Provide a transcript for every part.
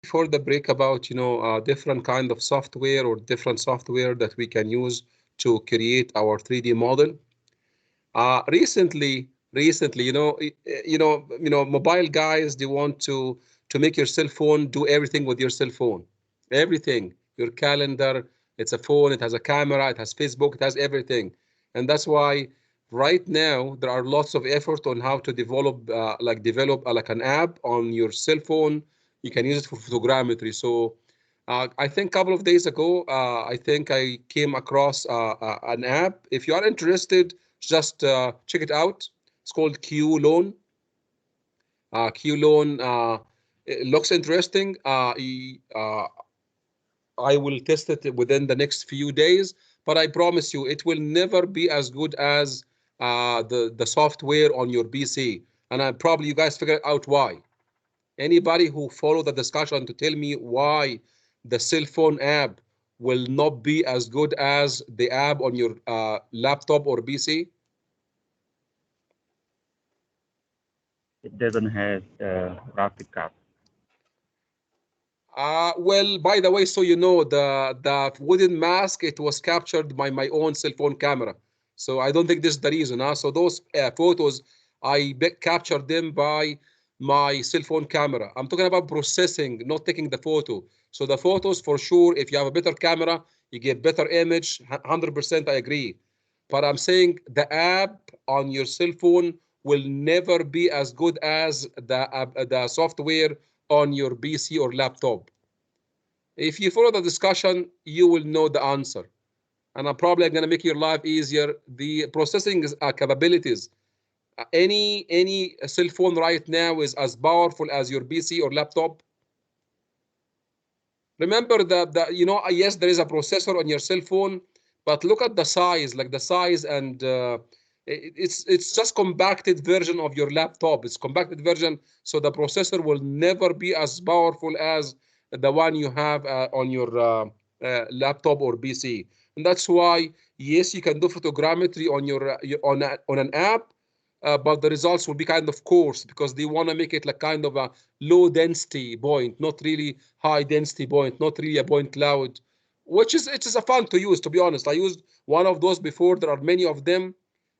before the break about, different kind of software or different software that we can use to create our 3D model. Recently, mobile guys, they want to make your cell phone do everything with your cell phone. Everything, your calendar, it's a phone, it has a camera, it has Facebook, it has everything. And that's why right now there are lots of effort on how to develop like an app on your cell phone. You can use it for photogrammetry. So I think a couple of days ago, I think I came across an app. If you are interested, just check it out. It's called Q Loan. Q Loan, it looks interesting. I will test it within the next few days, but I promise you, it will never be as good as the software on your PC. And I probably you guys figure out why. Anybody who follow the discussion to tell me why the cell phone app will not be as good as the app on your laptop or PC? It doesn't have graphic card. Well, by the way, so the wooden mask, it was captured by my own cell phone camera. So I don't think this is the reason. So those photos, captured them by my cell phone camera. I'm talking about processing, not taking the photo. So the photos, for sure, if you have a better camera, you get better image. 100%, I agree. But I'm saying the app on your cell phone will never be as good as the software on your PC or laptop. If you follow the discussion, you will know the answer. And I'm probably going to make your life easier. The processing capabilities, any cell phone right now is as powerful as your PC or laptop. Remember that yes, there is a processor on your cell phone, but look at the size, like the size, and it's just compacted version of your laptop. It's compacted version, so the processor will never be as powerful as the one you have on your laptop or PC. And that's why, yes, you can do photogrammetry on on an app, but the results will be kind of coarse because they want to make it like kind of a low density point, not really high density point, not really a point cloud, which is it is a fun to use. To be honest, I used one of those before. There are many of them,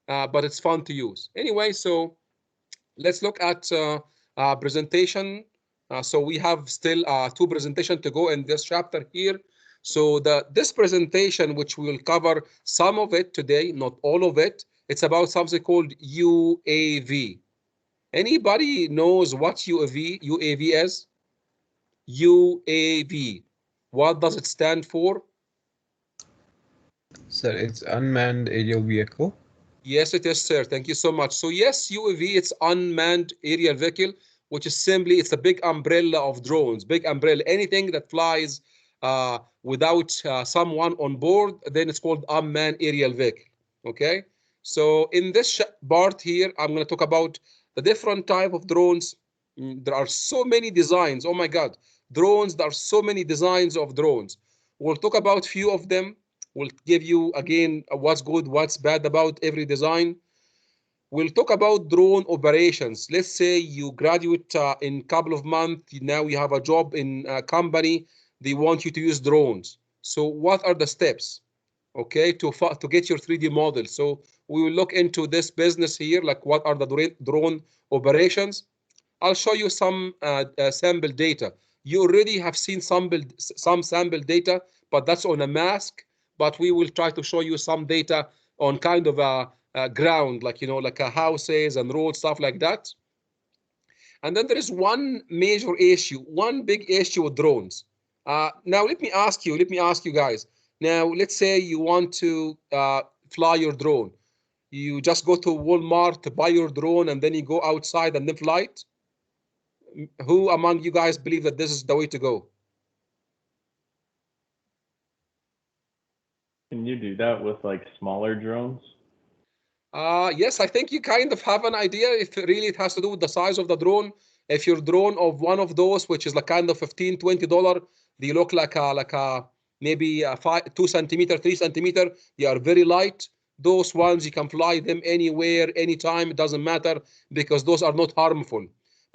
but it's fun to use. Anyway, so let's look at presentation. So we have still two presentations to go in this chapter here. So this presentation, which we will cover some of it today, not all of it, it's about something called UAV. Anybody knows what UAV is? UAV. What does it stand for? Sir, it's unmanned aerial vehicle. Yes, it is, sir. Thank you so much. So yes, UAV, it's unmanned aerial vehicle, which is simply, it's a big umbrella of drones, big umbrella. Anything that flies without someone on board, then it's called unmanned aerial vehicle. Okay? So in this part here, I'm going to talk about the different type of drones. There are so many designs. Oh my God. Drones, there are so many designs of drones. We'll talk about few of them. We'll give you again what's good, what's bad about every design. We'll talk about drone operations. Let's say you graduate in a couple of months. Now you have a job in a company. They want you to use drones. So what are the steps? Okay, to get your 3D model. So we will look into this business here, like what are the drone operations. I'll show you some sample data. You already have seen some sample data, but that's on a mask. But we will try to show you some data on kind of a ground, like like houses and roads, stuff like that. And then there is one major issue, one big issue with drones. Now let me ask you guys. Now let's say you want to fly your drone. You just go to Walmart to buy your drone, and then you go outside and then fly it. Who among you guys believe that this is the way to go? Can you do that with like smaller drones? Yes, I think you kind of have an idea if really it has to do with the size of the drone. If your drone of one of those, which is like kind of $15-20, they look like a maybe a 2 centimeter, 3 centimeter. They are very light. Those ones you can fly them anywhere, anytime. It doesn't matter because those are not harmful.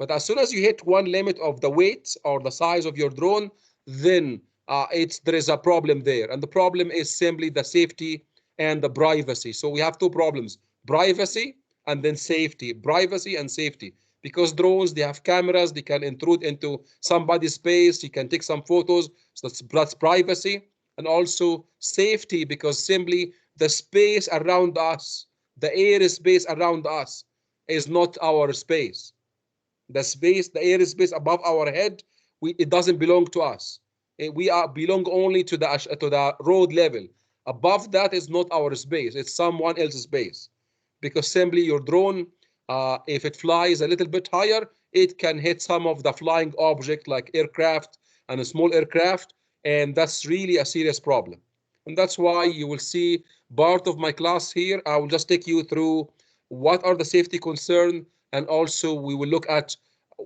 But as soon as you hit one limit of the weight or the size of your drone, then there is a problem there. And the problem is simply the safety and the privacy. So we have two problems: privacy and then safety. Privacy and safety. Because drones, they have cameras, they can intrude into somebody's space, you can take some photos, so that's privacy. And also safety, because simply the space around us, the airspace around us is not our space. The space, the airspace above our head, it doesn't belong to us. We belong only to the road level. Above that is not our space, it's someone else's space. Because simply your drone, if it flies a little bit higher, it can hit some of the flying object like aircraft and a small aircraft, and that's really a serious problem. And that's why you will see part of my class here. I will just take you through what are the safety concerns, and also we will look at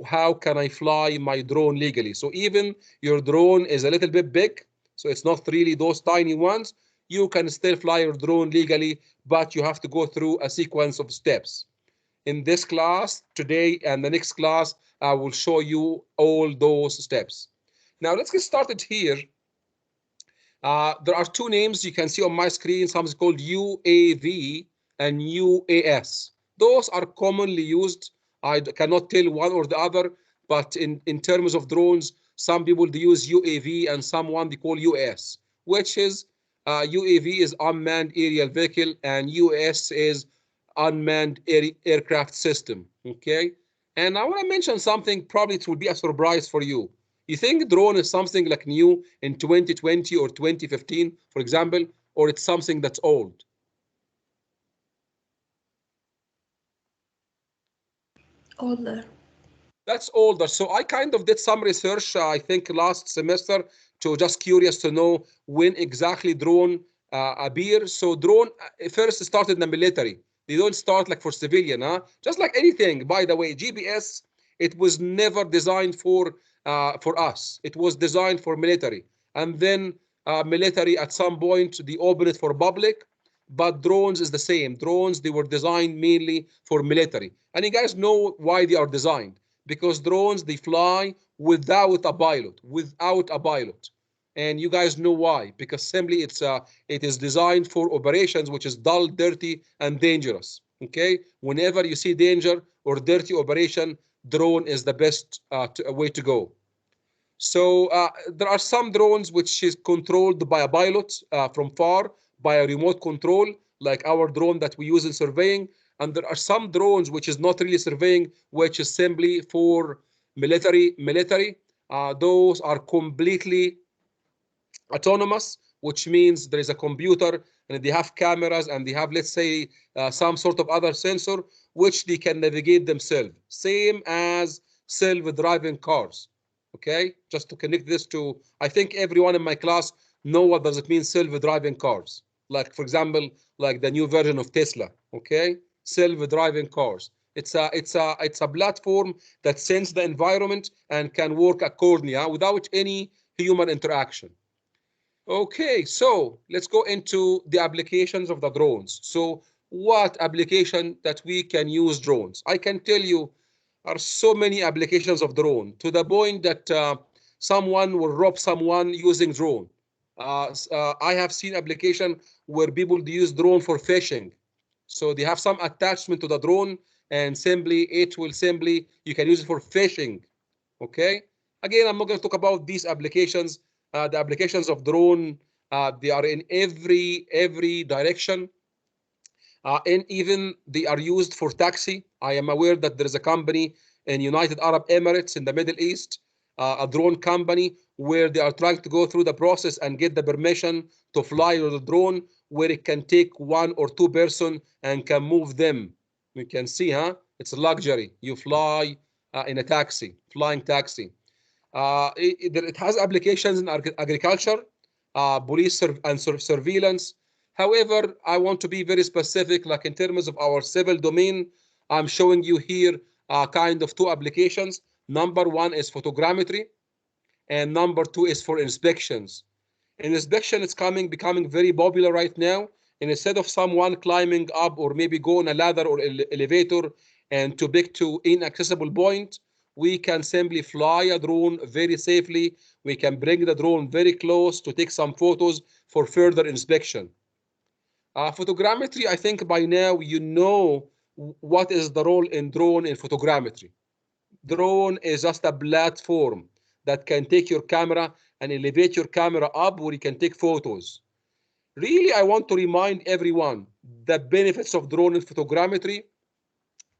how can I fly my drone legally. So even your drone is a little bit big, so it's not really those tiny ones, you can still fly your drone legally, but you have to go through a sequence of steps. In this class today and the next class, I will show you all those steps. Now let's get started here. There are two names you can see on my screen. Some is called UAV and UAS. Those are commonly used. I cannot tell one or the other, but in terms of drones, some people they use UAV and someone they call UAS, which is UAV is unmanned aerial vehicle and UAS is unmanned aircraft system. Okay, and I want to mention something. Probably it will be a surprise for you. You think drone is something like new in 2020 or 2015, for example, or it's something that's old? Older. That's older. So I kind of did some research, I think last semester, to just curious to know when exactly drone appear. So drone first started in the military. They don't start like for civilian, huh? Just like anything, by the way, GPS, it was never designed for us. It was designed for military. And then military at some point, they opened it for public. But drones is the same. Drones, they were designed mainly for military. And you guys know why they are designed. Because drones, they fly without a pilot, without a pilot. And you guys know why. Because simply it is designed for operations which is dull, dirty, and dangerous. Okay? Whenever you see danger or dirty operation, drone is the best way to go. So there are some drones which is controlled by a pilot from far, by a remote control, like our drone that we use in surveying. And there are some drones which is not really surveying, which is simply for military. Those are completely autonomous, which means there is a computer and they have cameras and they have, let's say, some sort of other sensor which they can navigate themselves, same as self-driving cars. Okay, just to connect this to, I think everyone in my class know what does it mean self-driving cars. Like for example, like the new version of Tesla. Okay, self-driving cars. It's a platform that senses the environment and can work accordingly without any human interaction. Okay, so let's go into the applications of the drones. So what application that we can use drones? I can tell you are so many applications of drone to the point that someone will rob someone using drone. I have seen application where people use drone for fishing. So they have some attachment to the drone and simply you can use it for fishing. Okay. Again, I'm not going to talk about these applications. The applications of drone, they are in every direction. And even they are used for taxi. I am aware that there is a company in United Arab Emirates in the Middle East, a drone company, where they are trying to go through the process and get the permission to fly with a drone where it can take one or two person and can move them. You can see, huh? It's a luxury. You fly in a taxi, flying taxi. It has applications in agriculture, police and surveillance. However, I want to be very specific, like in terms of our civil domain, I'm showing you here kind of two applications. Number one is photogrammetry, and number two is for inspections. In inspection, it's becoming very popular right now. And instead of someone climbing up or maybe go on a ladder or elevator and to pick to inaccessible point, we can simply fly a drone very safely. We can bring the drone very close to take some photos for further inspection. Photogrammetry, I think by now you know what is the role in drone in photogrammetry. Drone is just a platform that can take your camera and elevate your camera up where you can take photos. Really, I want to remind everyone the benefits of drone in photogrammetry,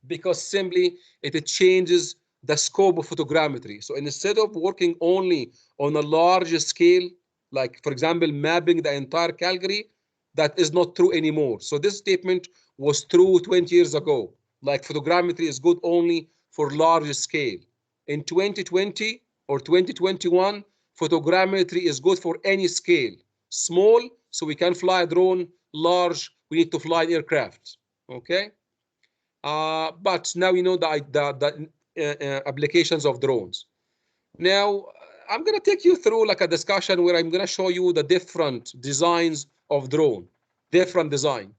because simply it changes the scope of photogrammetry. So instead of working only on a large scale, like for example, mapping the entire Calgary, that is not true anymore. So this statement was true 20 years ago. Like photogrammetry is good only for large scale. In 2020 or 2021, photogrammetry is good for any scale. Small, so we can fly a drone. Large, we need to fly an aircraft. Okay? But now you know the applications of drones. Now, I'm going to take you through like a discussion where I'm going to show you the different designs of drone, different design.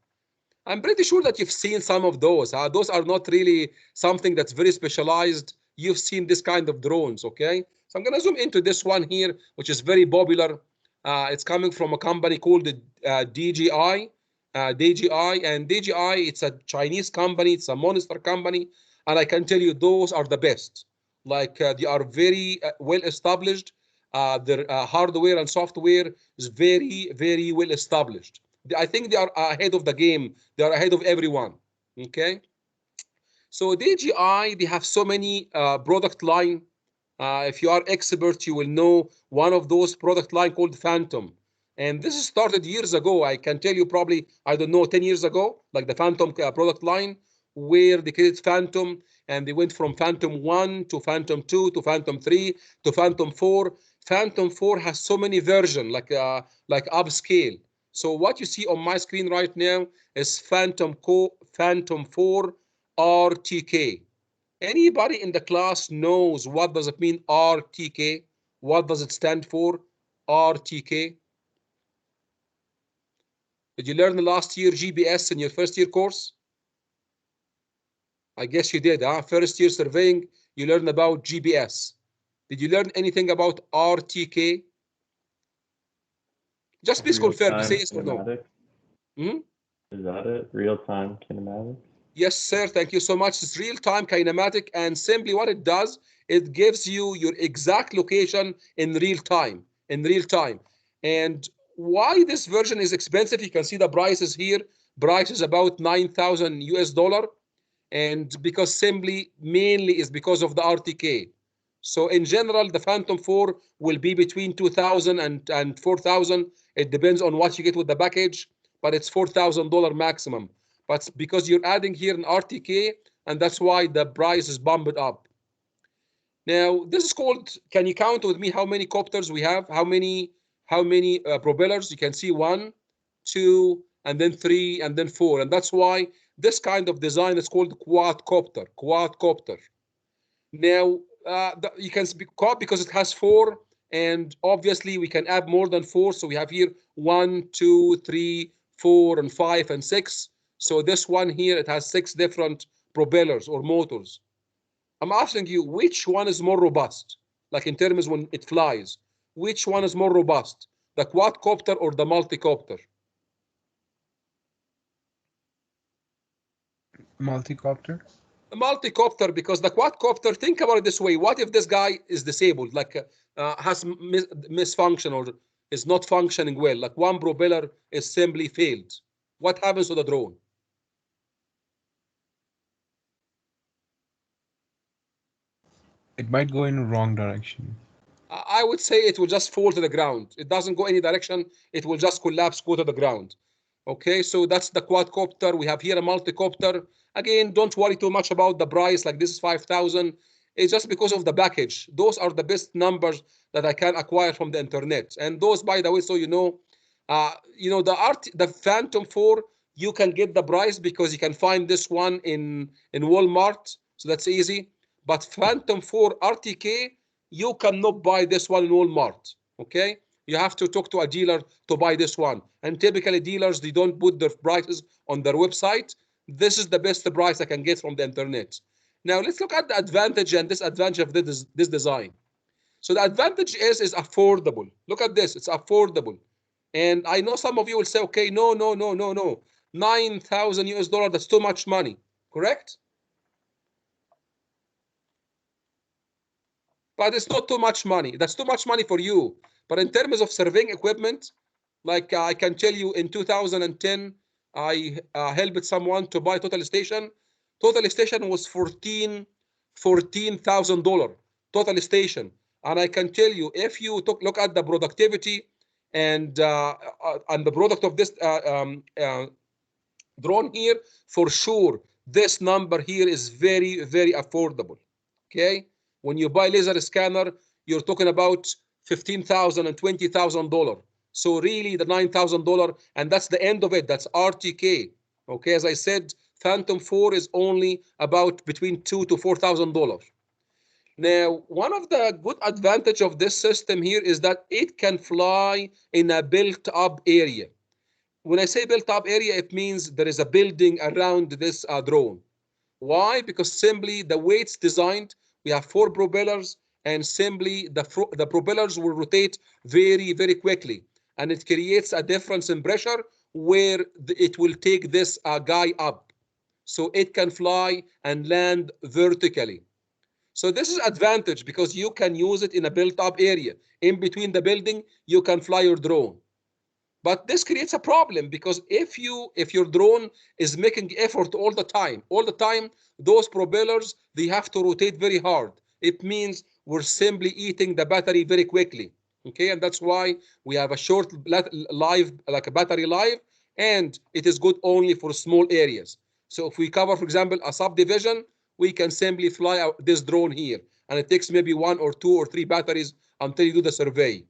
I'm pretty sure that you've seen some of those. Those are not really something that's very specialized. You've seen this kind of drones, okay? So I'm going to zoom into this one here, which is very popular. It's coming from a company called DJI. DJI, and DJI, it's a Chinese company. It's a monster company. And I can tell you those are the best. Like they are very well established. Their hardware and software is very, very well established. I think they are ahead of the game. They are ahead of everyone. Okay. So DJI, they have so many product line. If you are expert, you will know one of those product line called Phantom. And this started years ago. I can tell you probably, I don't know, 10 years ago, like the Phantom product line, where they created Phantom and they went from Phantom 1 to Phantom 2 to Phantom 3 to Phantom 4. Phantom 4 has so many versions, like upscale. So what you see on my screen right now is Phantom 4 RTK. Anybody in the class knows what does it mean, RTK? What does it stand for, RTK? Did you learn last year GBS in your first year course? I guess you did, huh? First year surveying, you learned about GBS. Did you learn anything about RTK? Just please confirm, say yes or no. Hmm? Is that it? Real-time kinematic? Yes, sir. Thank you so much. It's real-time kinematic, and simply what it does, it gives you your exact location in real time. And why this version is expensive, you can see the prices here. Price is about 9,000 US dollar. And because simply, mainly is because of the RTK. So in general, the Phantom 4 will be between 2,000 and 4,000. It depends on what you get with the package, but it's $4,000 maximum. But because you're adding here an RTK, and that's why the price is bumped up. Now, this is called, can you count with me how many copters we have? How many propellers? You can see 1, 2, and then 3, and then 4. And that's why this kind of design is called quadcopter. Now, you can speak quad because it has 4, and obviously we can add more than 4. So we have here 1, 2, 3, 4, and 5, and 6. So this one here, it has 6 different propellers or motors. I'm asking you, which one is more robust? Like in terms when it flies, which one is more robust? The quadcopter or the multicopter? Multicopter. A multicopter, because the quadcopter, think about it this way. What if this guy is disabled, like has misfunction or is not functioning well, like one propeller is simply failed? What happens to the drone? It might go in the wrong direction. I would say it will just fall to the ground. It doesn't go any direction. It will just collapse, go to the ground. Okay, so that's the quadcopter. We have here a multicopter. Again, don't worry too much about the price. Like this is 5,000. It's just because of the package. Those are the best numbers that I can acquire from the internet. And those, by the way, so the Phantom 4, you can get the price because you can find this one in Walmart. So that's easy. But Phantom 4 RTK, you cannot buy this one in Walmart. Okay, you have to talk to a dealer to buy this one. And typically dealers, they don't put their prices on their website. This is the best price I can get from the internet. Now let's look at the advantage and disadvantage of this design. So the advantage is affordable. Look at this, it's affordable. And I know some of you will say, okay, no, 9,000 US dollar, that's too much money, correct? But it's not too much money. That's too much money for you. But in terms of surveying equipment, like I can tell you in 2010, I helped someone to buy total station. Total station was $14,000 total station. And I can tell you, if you look at the productivity and the product of this drone here, for sure, this number here is very, very affordable. Okay, when you buy laser scanner, you're talking about $15,000 and $20,000. So really, the $9,000, and that's the end of it. That's RTK. Okay, as I said, Phantom 4 is only about between $2,000 to $4,000. Now, one of the good advantage of this system here is that it can fly in a built-up area. When I say built-up area, it means there is a building around this drone. Why? Because simply the way it's designed, we have 4 propellers, and simply the propellers will rotate very, very quickly. And it creates a difference in pressure where it will take this guy up. So it can fly and land vertically. So this is advantage because you can use it in a built-up area. In between the building, you can fly your drone. But this creates a problem because if your drone is making effort all the time, those propellers, they have to rotate very hard. It means we're simply eating the battery very quickly. Okay, and that's why we have a short life, like a battery life, and it is good only for small areas. So if we cover, for example, a subdivision, we can simply fly out this drone here, and it takes maybe 1 or 2 or 3 batteries until you do the survey.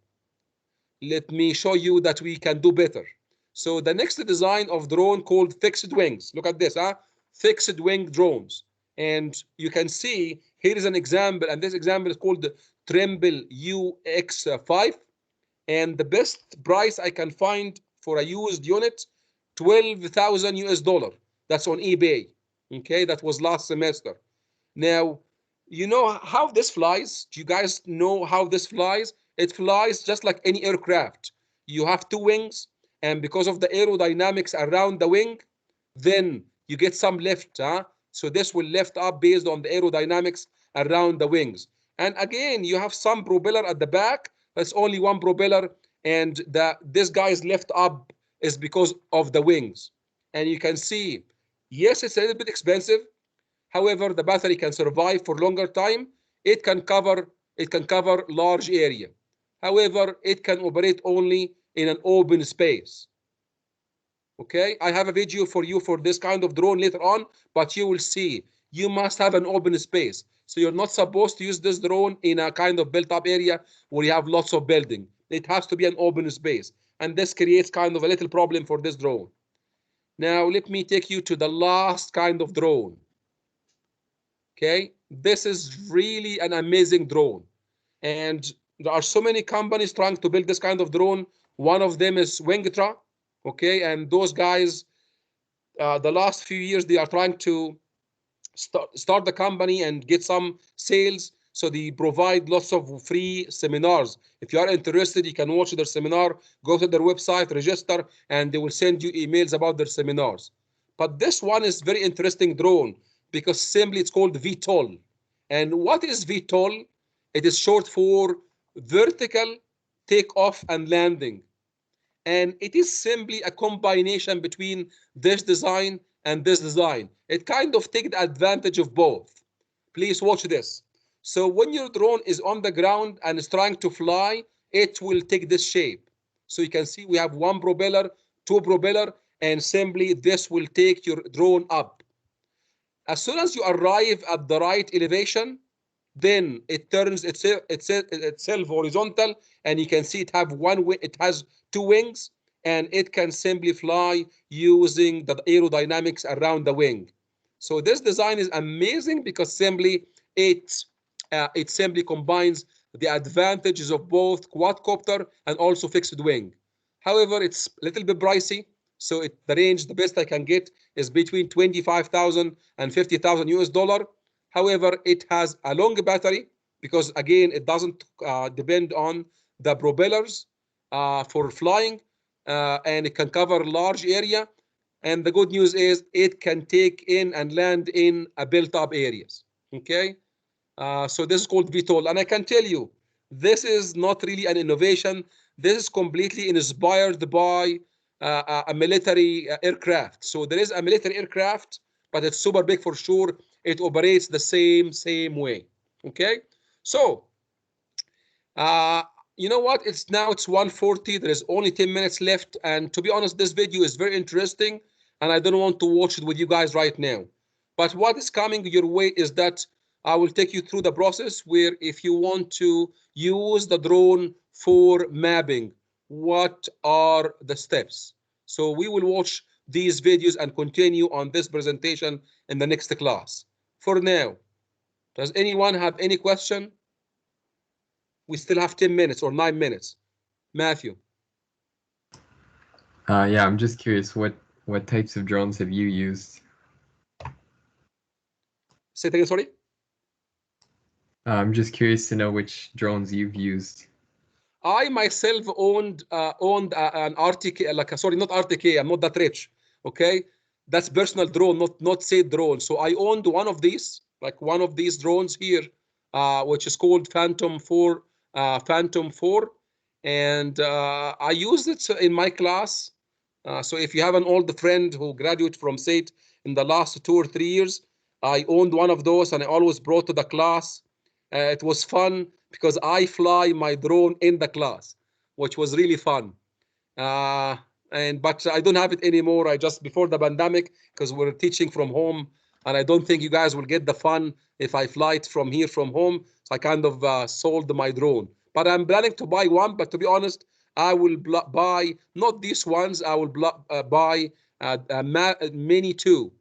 Let me show you that we can do better. So the next design of drone called fixed wings. Look at this, fixed wing drones. And you can see here is an example, and this example is called the Tremble UX5. And the best price I can find for a used unit, 12,000 US dollar. That's on eBay. Okay, that was last semester. Now, you know how this flies? Do you guys know how this flies? It flies just like any aircraft. You have 2 wings, and because of the aerodynamics around the wing, then you get some lift. So this will lift up based on the aerodynamics around the wings. And again, you have some propeller at the back. That's only 1 propeller, and this guy's lift up is because of the wings. And you can see, yes, it's a little bit expensive. However, the battery can survive for longer time. It can cover large area. However, it can operate only in an open space. Okay, I have a video for you for this kind of drone later on, but you will see you must have an open space. So you're not supposed to use this drone in a kind of built-up area where you have lots of building. It has to be an open space, and this creates kind of a little problem for this drone. Now let me take you to the last kind of drone. Okay, this is really an amazing drone, and there are so many companies trying to build this kind of drone. One of them is Wingtra. Okay, and those guys, the last few years, they are trying to start the company and get some sales. So they provide lots of free seminars. If you are interested, you can watch their seminar, go to their website, register, and they will send you emails about their seminars. But this one is very interesting drone because simply it's called VTOL. And what is VTOL? It is short for vertical takeoff and landing. And it is simply a combination between this design and this design. It kind of takes the advantage of both. Please watch this. So when your drone is on the ground and is trying to fly, it will take this shape. So you can see we have 1 propeller, 2 propeller, and simply this will take your drone up. As soon as you arrive at the right elevation, then it turns itself horizontal, and you can see it has 2 wings, and it can simply fly using the aerodynamics around the wing. So this design is amazing because simply it simply combines the advantages of both quadcopter and also fixed wing. However, it's a little bit pricey. So the range, the best I can get is between 25,000 and 50,000 US dollar. However, it has a long battery because again, it doesn't depend on the propellers for flying, and it can cover large area. And the good news is it can take in and land in a built-up areas. Okay, so this is called VTOL, and I can tell you, this is not really an innovation. This is completely inspired by a military aircraft. So there is a military aircraft, but it's super big for sure. It operates the same way. Okay, so you know what? It's 1:40. There is only 10 minutes left, and to be honest, this video is very interesting, and I don't want to watch it with you guys right now. But what is coming your way is that I will take you through the process where if you want to use the drone for mapping, what are the steps? So we will watch these videos and continue on this presentation in the next class. For now, does anyone have any question? We still have 10 minutes or 9 minutes. Matthew. Yeah, I'm just curious, what types of drones have you used? Say it again, sorry. I'm just curious to know which drones you've used. I myself owned an RTK, sorry, not RTK. I'm not that rich. Okay, that's personal drone, not said drone. So I owned one of these, like one of these drones here, which is called Phantom 4, Phantom 4, and I used it in my class. So if you have an old friend who graduated from SAIT in the last 2 or 3 years, I owned one of those, and I always brought to the class. It was fun because I fly my drone in the class, which was really fun. But I don't have it anymore. I just before the pandemic, because we're teaching from home, and I don't think you guys will get the fun if I fly it from here from home. So I kind of sold my drone. But I'm planning to buy one. But to be honest, I will buy not these ones. I will buy a Mini 2.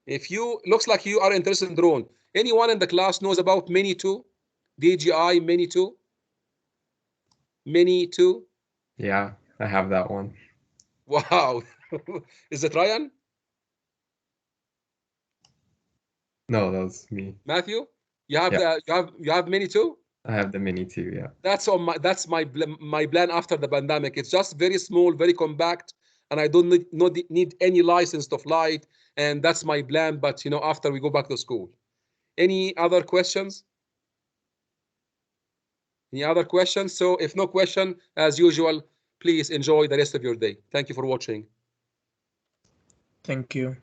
If you looks like you are interested in drone, anyone in the class knows about Mini 2? DJI Mini 2? Mini 2? Yeah, I have that one. Wow. Is it Ryan? No, that was me. Matthew? You have Yeah. you have Mini 2? I have the Mini 2, yeah. That's my plan after the pandemic. It's just very small, very compact, and I don't need any license to fly it. And that's my plan. But you know, after we go back to school. Any other questions? Any other questions? So if no question, as usual, please enjoy the rest of your day. Thank you for watching. Thank you.